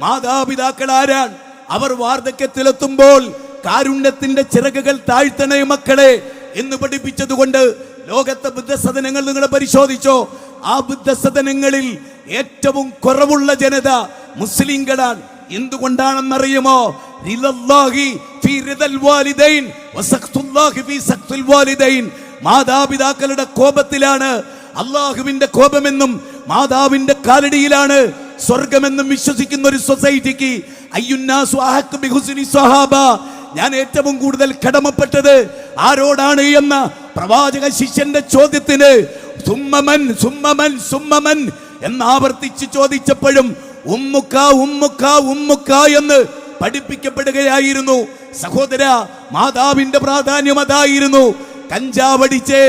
മാതാപിതാക്കൾ ആരാണ്? അവർ വാർദ്ധക്യത്തിലെത്തുമ്പോൾ കാരുണ്യത്തിന്റെ ചിറകുകൾ താഴ്ത്തണേ മക്കളെ എന്ന് പഠിപ്പിച്ചതുകൊണ്ട് ലോകത്തെ ബുദ്ധസദനങ്ങൾ നിങ്ങൾ പരിശോധിച്ചോ. ആ ബുദ്ധസദനങ്ങളിൽ ഏറ്റവും കുറവുള്ള ജനത മുസ്ലിങ്ങളാണ്. എന്തുകൊണ്ടാണെന്നറിയുമോ? മാതാപിതാക്കളുടെ കോപത്തിലാണ് അള്ളാഹുവിന്റെ കോപമെന്നും മാതാവിന്റെ കാലടിയിലാണ് സ്വർഗമെന്നും വിശ്വസിക്കുന്ന ഒരു സൊസൈറ്റിക്ക് ഞാൻ ഏറ്റവും കൂടുതൽ കടമപ്പെട്ടത് ആരോടാണ് എന്ന പ്രവാചക ശിഷ്യന്റെ ചോദ്യത്തിന് സുമ്മമൻ സുമ്മമൻ സുമ്മമൻ എന്ന് ആവർത്തിച്ച് ചോദിച്ചപ്പോഴും ഉമ്മുക്ക ഉമ്മുക്ക ഉമ്മുക്ക എന്ന് പഠിപ്പിക്കപ്പെടുകയായിരുന്നു. സഹോദര, മാതാവിന്റെ പ്രാധാന്യം അതായിരുന്നു. കഞ്ചാവടിച്ച്,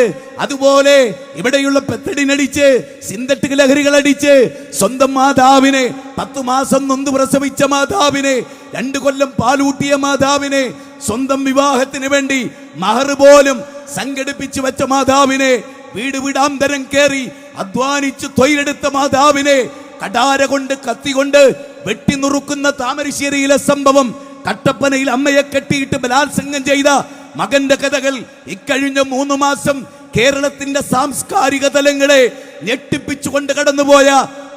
അതുപോലെ ഇവിടെയുള്ള പെത്തടിനടിച്ച്, സിന്തറ്റിക് ലഹരികൾ അടിച്ച് സ്വന്തം മാതാവിനെ, 10 മാസം നൊന്ത് പ്രസവിച്ച മാതാവിനെ, 2 കൊല്ലം പാലൂട്ടിയ മാതാവിനെ, സ്വന്തം വിവാഹത്തിന് വേണ്ടി മഹർ പോലും സംഘടിപ്പിച്ചു വെച്ച മാതാവിനെ, വീട് വീടാന്തരം കയറി അധ്വാനിച്ച് തൊഴിലെടുത്ത മാതാവിനെ കടാര കൊണ്ട് കത്തി കൊണ്ട് വെട്ടി നുറുക്കുന്ന താമരശ്ശേരിയിലെ സംഭവം, കട്ടപ്പനയിൽ അമ്മയെ കെട്ടിയിട്ട് ബലാത്സംഗം ചെയ്ത മകന്റെ കഥകൾ, ഇക്കഴിഞ്ഞ 3 മാസം കേരളത്തിന്റെ സാംസ്കാരിക തലങ്ങളെ ഞെട്ടിപ്പിച്ചുകൊണ്ട് കടന്നുപോയ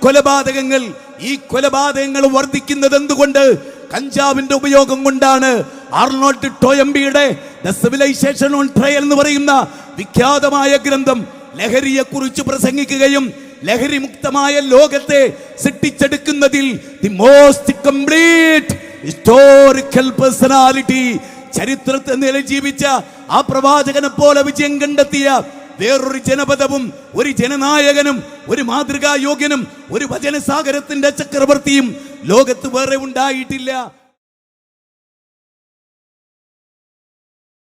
കൊലപാതകങ്ങൾ. ഈ കൊലപാതകങ്ങൾ വർദ്ധിക്കുന്നത് എന്തുകൊണ്ട്? കഞ്ചാവിന്റെ ഉപയോഗം കൊണ്ടാണ്. ആർണോൾഡ് ടോയംബിയുടെ ദ സിവിലൈസേഷൻ ഓൺ ട്രയൽ എന്ന് പറയുന്ന വിഖ്യാതമായ ഗ്രന്ഥം ലഹരിയെ കുറിച്ച് പ്രസംഗിക്കുകയും ലഹരി മുക്തമായ ലോകത്തെ സൃഷ്ടിച്ചെടുക്കുന്നതിൽ the most complete historical personality, ചരിത്രത്തെ നിലജീവിച്ച ആ പ്രവാചകനെ പോലെ വിജയം കണ്ടെത്തിയ വേറൊരു ജനപദവും ഒരു ജനനായകനും ഒരു മാതൃകായോഗ്യനും ഒരു വചനസാഗരത്തിന്റെ ചക്രവർത്തിയും ലോകത്ത് വേറെ ഉണ്ടായിട്ടില്ല.